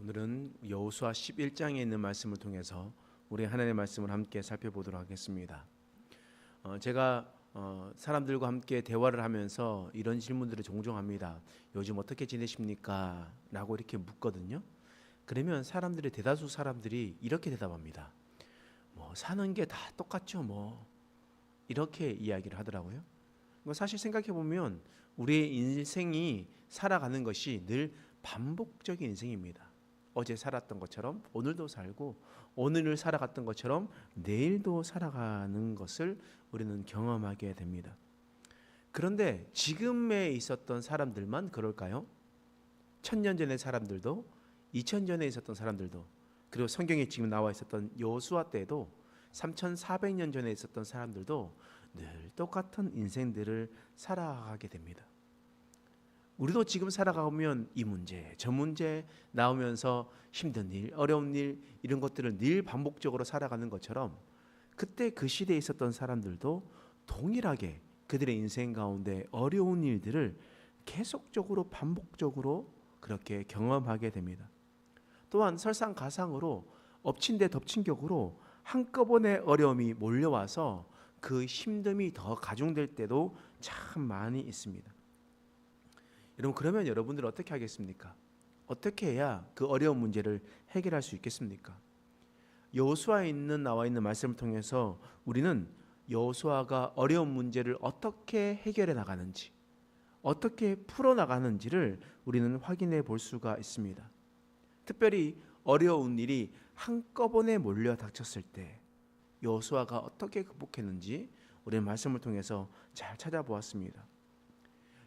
오늘은 여호수아 11장에 있는 말씀을 통해서 우리 하나님의 말씀을 함께 살펴보도록 하겠습니다. 제가 사람들과 함께 대화를 하면서 이런 질문들을 종종 합니다. 요즘 어떻게 지내십니까? 라고 이렇게 묻거든요. 그러면 사람들이 대다수 사람들이 이렇게 대답합니다. 사는 게 다 똑같죠 이렇게 이야기를 하더라고요. 사실 생각해 보면 우리의 인생이 살아가는 것이 늘 반복적인 인생입니다. 어제 살았던 것처럼 오늘도 살고, 오늘을 살아갔던 것처럼 내일도 살아가는 것을 우리는 경험하게 됩니다. 그런데 지금에 있었던 사람들만 그럴까요? 1000년 전의 사람들도, 2000년에 있었던 사람들도, 그리고 성경에 지금 나와 있었던 여호수아 때도, 3400년 전에 있었던 사람들도 늘 똑같은 인생들을 살아가게 됩니다. 우리도 지금 살아가면 이 문제, 저 문제 나오면서 힘든 일, 어려운 일, 이런 것들을 늘 반복적으로 살아가는 것처럼 그때 그 시대에 있었던 사람들도 동일하게 그들의 인생 가운데 어려운 일들을 계속적으로 반복적으로 그렇게 경험하게 됩니다. 또한 설상가상으로 엎친 데 덮친 격으로 한꺼번에 어려움이 몰려와서 그 힘듦이 더 가중될 때도 참 많이 있습니다. 여러분, 그러면 여러분들은 어떻게 하겠습니까? 어떻게 해야 그 어려운 문제를 해결할 수 있겠습니까? 여호수아에 나와 있는 말씀을 통해서 우리는 여호수아가 어려운 문제를 어떻게 해결해 나가는지, 어떻게 풀어 나가는지를 우리는 확인해 볼 수가 있습니다. 특별히 어려운 일이 한꺼번에 몰려 닥쳤을 때 여호수아가 어떻게 극복했는지 우리는 말씀을 통해서 잘 찾아보았습니다.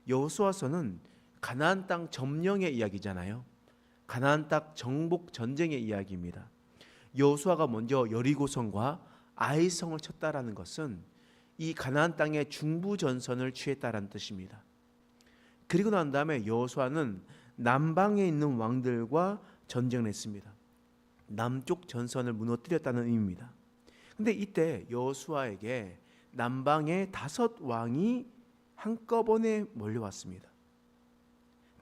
여호수아서는 가나안 땅 점령의 이야기잖아요. 가나안 땅 정복 전쟁의 이야기입니다. 여호수아가 먼저 여리고성과 아이성을 쳤다라는 것은 이 가나안 땅의 중부 전선을 취했다라는 뜻입니다. 그리고 난 다음에 여호수아는 남방에 있는 왕들과 전쟁을 했습니다. 남쪽 전선을 무너뜨렸다는 의미입니다. 근데 이때 여호수아에게 남방의 5 왕이 한꺼번에 몰려왔습니다.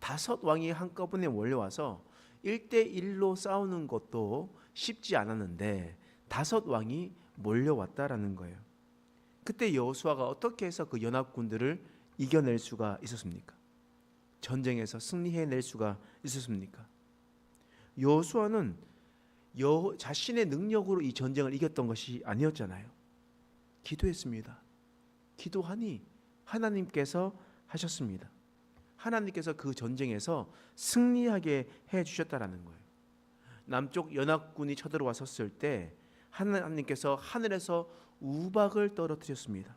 5 왕이 한꺼번에 몰려와서 1대1로 싸우는 것도 쉽지 않았는데 5 왕이 몰려왔다라는 거예요. 그때 여호수아가 어떻게 해서 그 연합군들을 이겨낼 수가 있었습니까? 전쟁에서 승리해낼 수가 있었습니까? 여호수아는 자신의 능력으로 이 전쟁을 이겼던 것이 아니었잖아요. 기도했습니다. 기도하니 하나님께서 하셨습니다. 하나님께서 그 전쟁에서 승리하게 해주셨다라는 거예요. 남쪽 연합군이 쳐들어왔었을 때 하나님께서 하늘에서 우박을 떨어뜨렸습니다.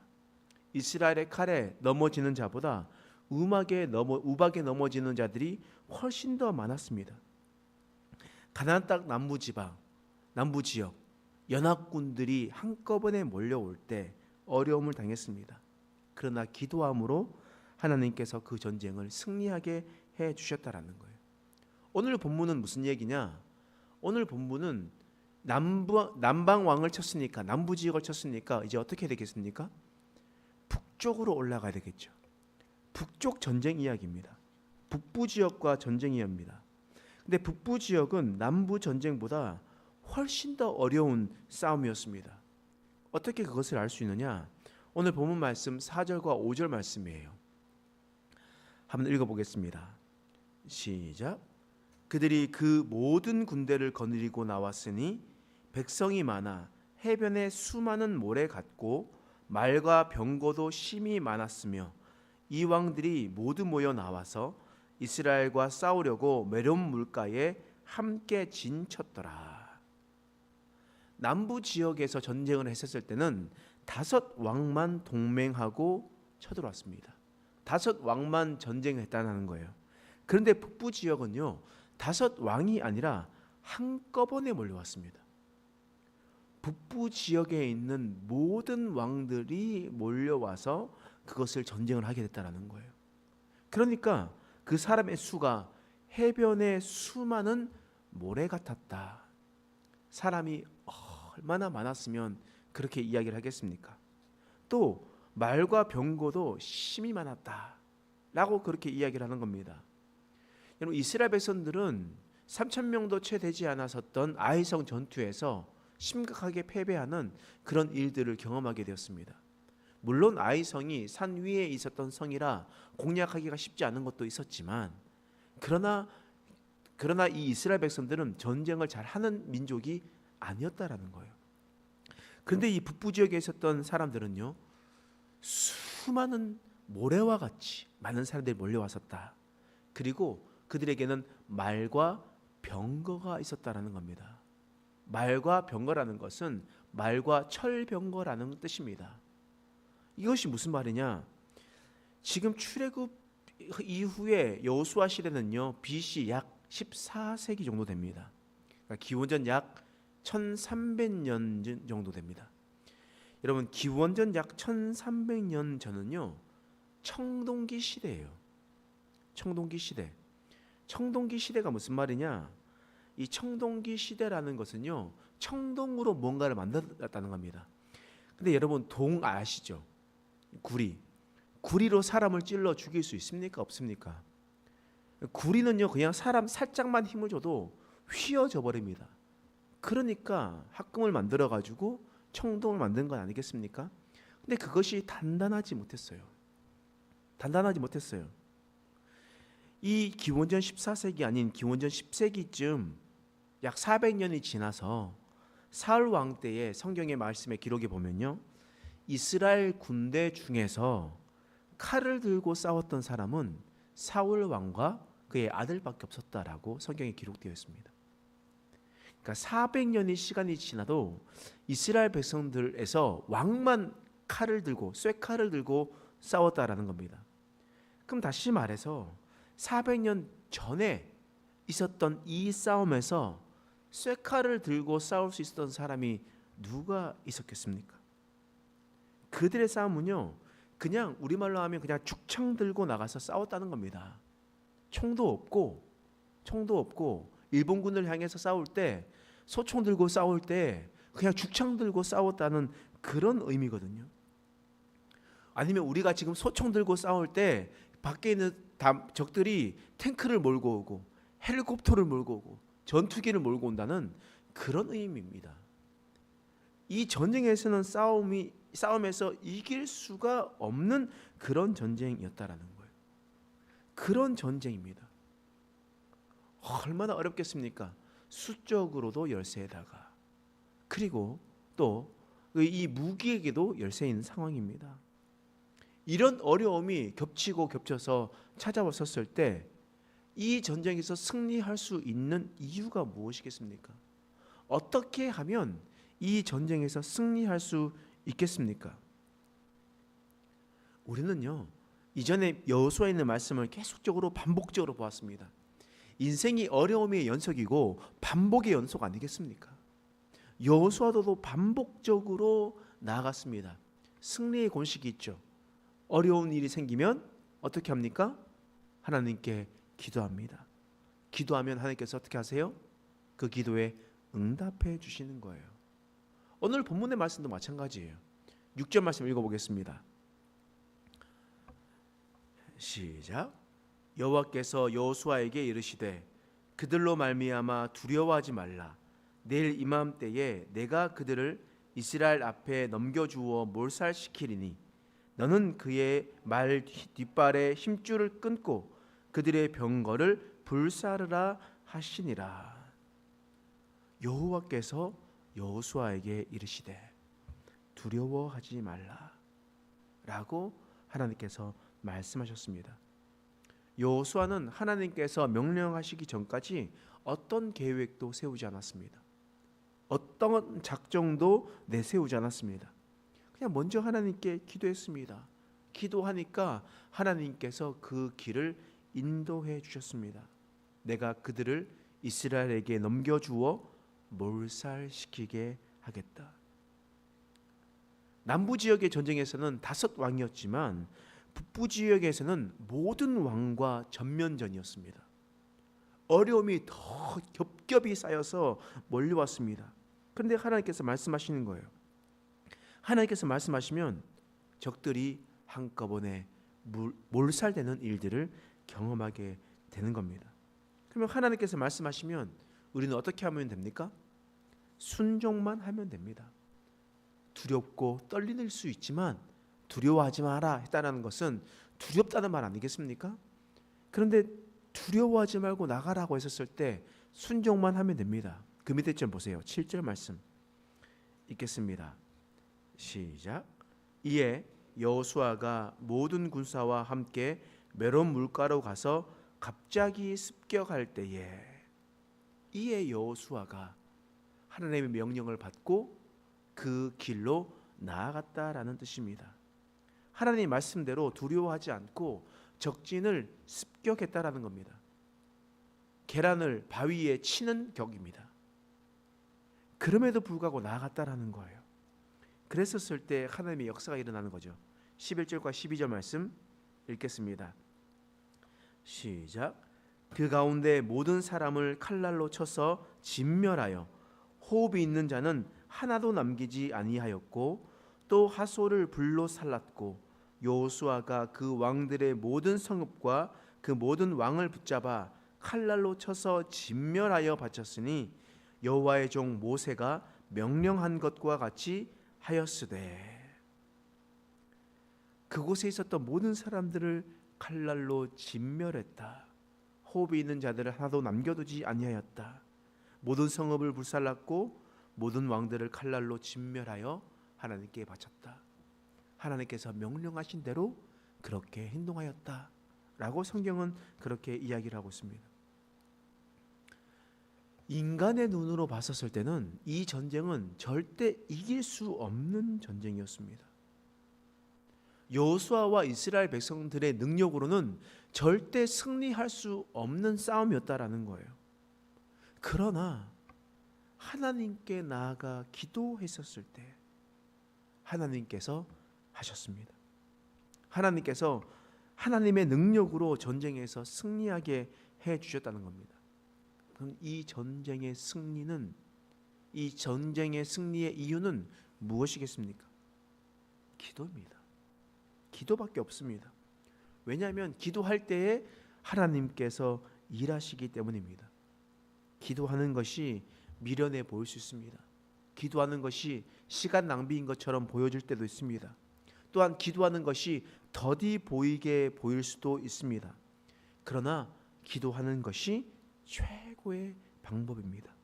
이스라엘의 칼에 넘어지는 자보다 우박에 넘어지는 자들이 훨씬 더 많았습니다. 가나안 땅 남부 지역 연합군들이 한꺼번에 몰려올 때 어려움을 당했습니다. 그러나 기도함으로 하나님께서 그 전쟁을 승리하게 해 주셨다라는 거예요. 오늘 본문은 무슨 얘기냐? 오늘 본문은 남방 왕을 쳤으니까, 남부 지역을 쳤으니까 이제 어떻게 되겠습니까? 북쪽으로 올라가야 되겠죠. 북쪽 전쟁 이야기입니다. 북부 지역과 전쟁 이야기입니다. 근데 북부 지역은 남부 전쟁보다 훨씬 더 어려운 싸움이었습니다. 어떻게 그것을 알 수 있느냐? 오늘 본문 말씀 4절과 5절 말씀이에요. 한번 읽어보겠습니다. 시작. 그들이 그 모든 군대를 거느리고 나왔으니 백성이 많아 해변에 수많은 모래 같고 말과 병거도 심히 많았으며 이 왕들이 모두 모여 나와서 이스라엘과 싸우려고 메론 물가에 함께 진쳤더라. 남부 지역에서 전쟁을 했었을 때는 5 왕만 동맹하고 쳐들어왔습니다. 5 왕만 전쟁했다는 거예요. 그런데 북부 지역은요, 5 왕이 아니라 한꺼번에 몰려왔습니다. 북부 지역에 있는 모든 왕들이 몰려와서 그것을 전쟁을 하게 됐다는 거예요. 그러니까 그 사람의 수가 해변의 수많은 모래 같았다. 사람이 얼마나 많았으면 그렇게 이야기를 하겠습니까? 또 말과 병거도 심히 많았다 라고 그렇게 이야기를 하는 겁니다. 여러분, 이스라엘 백성들은 3,000명도 채 되지 않았었던 아이성 전투에서 심각하게 패배하는 그런 일들을 경험하게 되었습니다. 물론 아이성이 산 위에 있었던 성이라 공략하기가 쉽지 않은 것도 있었지만 그러나 이 이스라엘 백성들은 전쟁을 잘하는 민족이 아니었다라는 거예요. 그런데 이 북부 지역에 있었던 사람들은요, 수많은 모래와 같이 많은 사람들이 몰려왔었다. 그리고 그들에게는 말과 병거가 있었다라는 겁니다. 말과 병거라는 것은 말과 철병거라는 뜻입니다. 이것이 무슨 말이냐? 지금 출애굽 이후에 여호수아 시대는요, BC 약 14세기 정도 됩니다. 그러니까 기원전 약 1300년 정도 됩니다. 여러분, 기원전 약 1300년 전은요, 청동기 시대예요. 청동기 시대. 청동기 시대가 무슨 말이냐? 이 청동기 시대라는 것은요, 청동으로 뭔가를 만들었다는 겁니다. 근데 여러분, 동 아시죠? 구리로 사람을 찔러 죽일 수 있습니까? 없습니까? 구리는요, 그냥 사람 살짝만 힘을 줘도 휘어져 버립니다. 그러니까 합금을 만들어 가지고 청동을 만든 건 아니겠습니까? 근데 그것이 단단하지 못했어요. 이 기원전 14세기 아닌 기원전 10세기쯤 약 400년이 지나서 사울 왕 때의 성경의 말씀의 기록에 보면요, 이스라엘 군대 중에서 칼을 들고 싸웠던 사람은 사울 왕과 그의 아들밖에 없었다라고 성경에 기록되어 있습니다. 그러니까 400년의 시간이 지나도 이스라엘 백성들에서 왕만 칼을 들고 쇠칼을 들고 싸웠다라는 겁니다. 그럼 다시 말해서 400년 전에 있었던 이 싸움에서 쇠칼을 들고 싸울 수 있었던 사람이 누가 있었겠습니까? 그들의 싸움은요, 그냥 우리말로 하면 그냥 죽창 들고 나가서 싸웠다는 겁니다. 총도 없고 일본군을 향해서 싸울 때, 소총 들고 싸울 때 그냥 죽창 들고 싸웠다는 그런 의미거든요. 아니면 우리가 지금 소총 들고 싸울 때 밖에 있는 적들이 탱크를 몰고 오고 헬리콥터를 몰고 오고 전투기를 몰고 온다는 그런 의미입니다. 이 전쟁에서는 싸움에서 이길 수가 없는 그런 전쟁이었다라는 거예요. 그런 전쟁입니다. 얼마나 어렵겠습니까? 수적으로도 열세에다가 그리고 또 이 무기에게도 열세 있는 상황입니다. 이런 어려움이 겹치고 겹쳐서 찾아왔었을 때 이 전쟁에서 승리할 수 있는 이유가 무엇이겠습니까? 어떻게 하면 이 전쟁에서 승리할 수 있겠습니까? 우리는요, 이전에 여호수아에 있는 말씀을 계속적으로 반복적으로 보았습니다. 인생이 어려움의 연속이고 반복의 연속 아니겠습니까? 여호수아도 반복적으로 나아갔습니다. 승리의 공식이 있죠. 어려운 일이 생기면 어떻게 합니까? 하나님께 기도합니다. 기도하면 하나님께서 어떻게 하세요? 그 기도에 응답해 주시는 거예요. 오늘 본문의 말씀도 마찬가지예요. 6절 말씀 읽어보겠습니다. 시작. 여호와께서 여호수아에게 이르시되 그들로 말미암아 두려워하지 말라. 내일 이맘때에 내가 그들을 이스라엘 앞에 넘겨주어 몰살시키리니 너는 그의 말 뒷발에 힘줄을 끊고 그들의 병거를 불사르라 하시니라. 여호와께서 여호수아에게 이르시되 두려워하지 말라 라고 하나님께서 말씀하셨습니다. 여호수아는 하나님께서 명령하시기 전까지 어떤 계획도 세우지 않았습니다. 어떤 작정도 내세우지 않았습니다. 그냥 먼저 하나님께 기도했습니다. 기도하니까 하나님께서 그 길을 인도해 주셨습니다. 내가 그들을 이스라엘에게 넘겨주어 몰살시키게 하겠다. 남부 지역의 전쟁에서는 5 왕이었지만 북부 지역에서는 모든 왕과 전면전이었습니다. 어려움이 더 겹겹이 쌓여서 몰려왔습니다. 그런데 하나님께서 말씀하시는 거예요. 하나님께서 말씀하시면 적들이 한꺼번에 몰살되는 일들을 경험하게 되는 겁니다. 그러면 하나님께서 말씀하시면 우리는 어떻게 하면 됩니까? 순종만 하면 됩니다. 두렵고 떨릴 수 있지만 두려워하지 마라 했다는 것은 두렵다는 말 아니겠습니까? 그런데 두려워하지 말고 나가라고 했었을 때 순종만 하면 됩니다. 그 밑에 좀 보세요. 7절 말씀 읽겠습니다. 시작. 이에 여호수아가 모든 군사와 함께 메론 물가로 가서 갑자기 습격할 때에, 이에 여호수아가 하나님의 명령을 받고 그 길로 나아갔다라는 뜻입니다. 하나님 말씀대로 두려워하지 않고 적진을 습격했다라는 겁니다. 계란을 바위에 치는 격입니다. 그럼에도 불구하고 나아갔다라는 거예요. 그랬었을 때 하나님의 역사가 일어나는 거죠. 11절과 12절 말씀 읽겠습니다. 시작. 그 가운데 모든 사람을 칼날로 쳐서 진멸하여 호흡이 있는 자는 하나도 남기지 아니하였고 또 하솔을 불로 살랐고 여호수아가 그 왕들의 모든 성읍과 그 모든 왕을 붙잡아 칼날로 쳐서 진멸하여 바쳤으니 여호와의 종 모세가 명령한 것과 같이 하였으되, 그곳에 있었던 모든 사람들을 칼날로 진멸했다. 호흡이 있는 자들을 하나도 남겨두지 아니하였다. 모든 성읍을 불살랐고 모든 왕들을 칼날로 진멸하여 하나님께 바쳤다. 하나님께서 명령하신 대로 그렇게 행동하였다 라고 성경은 그렇게 이야기를 하고 있습니다. 인간의 눈으로 봤었을 때는 이 전쟁은 절대 이길 수 없는 전쟁이었습니다. 여호수아와 이스라엘 백성들의 능력으로는 절대 승리할 수 없는 싸움이었다라는 거예요. 그러나 하나님께 나아가 기도했었을 때 하나님께서 하셨습니다. 하나님께서 하나님의 능력으로 전쟁에서 승리하게 해 주셨다는 겁니다. 그럼 이 전쟁의 승리는, 이 전쟁의 승리의 이유는 무엇이겠습니까? 기도입니다. 기도밖에 없습니다. 왜냐하면 기도할 때에 하나님께서 일하시기 때문입니다. 기도하는 것이 미련해 보일 수 있습니다. 기도하는 것이 시간 낭비인 것처럼 보여질 때도 있습니다. 또한 기도하는 것이 더디 보이게 보일 수도 있습니다. 그러나 기도하는 것이 최고의 방법입니다.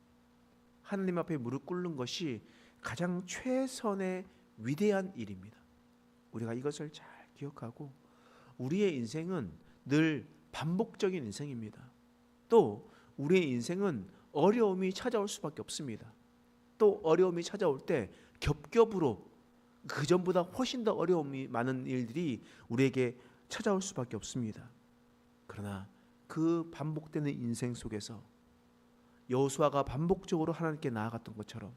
하나님 앞에 무릎 꿇는 것이 가장 최선의 위대한 일입니다. 우리가 이것을 잘 기억하고, 우리의 인생은 늘 반복적인 인생입니다. 또 우리의 인생은 어려움이 찾아올 수밖에 없습니다. 또 어려움이 찾아올 때 겹겹으로 그 전보다 훨씬 더 어려움이 많은 일들이 우리에게 찾아올 수밖에 없습니다. 그러나 그 반복되는 인생 속에서 여호수아가 반복적으로 하나님께 나아갔던 것처럼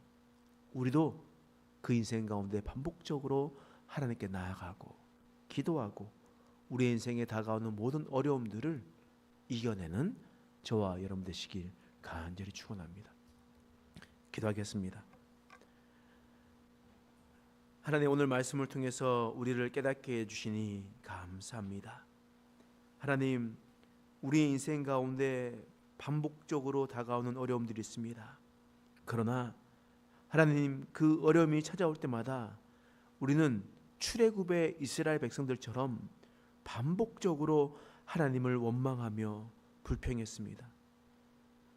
우리도 그 인생 가운데 반복적으로 하나님께 나아가고 기도하고 우리 인생에 다가오는 모든 어려움들을 이겨내는 저와 여러분 되시길 간절히 축원합니다. 기도하겠습니다. 하나님, 오늘 말씀을 통해서 우리를 깨닫게 해주시니 감사합니다. 하나님, 우리의 인생 가운데 반복적으로 다가오는 어려움들이 있습니다. 그러나 하나님, 그 어려움이 찾아올 때마다 우리는 출애굽의 이스라엘 백성들처럼 반복적으로 하나님을 원망하며 불평했습니다.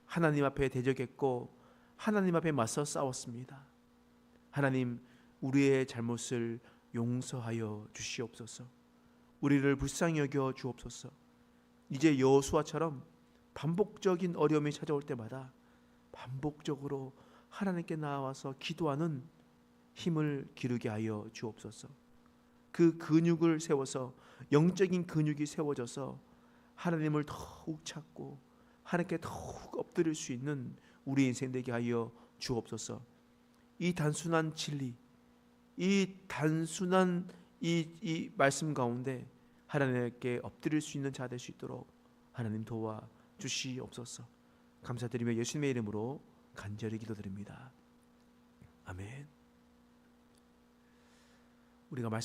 하나님 앞에 대적했고 하나님 앞에 맞서 싸웠습니다. 하나님, 우리의 잘못을 용서하여 주시옵소서. 우리를 불쌍히 여겨 주옵소서. 이제 여호수아처럼 반복적인 어려움이 찾아올 때마다 반복적으로 하나님께 나와서 기도하는 힘을 기르게 하여 주옵소서. 그 근육을 세워서, 영적인 근육이 세워져서 하나님을 더욱 찾고 하나님께 더욱 엎드릴 수 있는 우리 인생 되게 하여 주옵소서. 이 단순한 진리, 이 단순한 이 말씀 가운데 하나님께 엎드릴 수 있는 자 될 수 있도록 하나님 도와 주시옵소서. 감사드리며 예수님의 이름으로 간절히 기도드립니다. 아멘. 우리가 말씀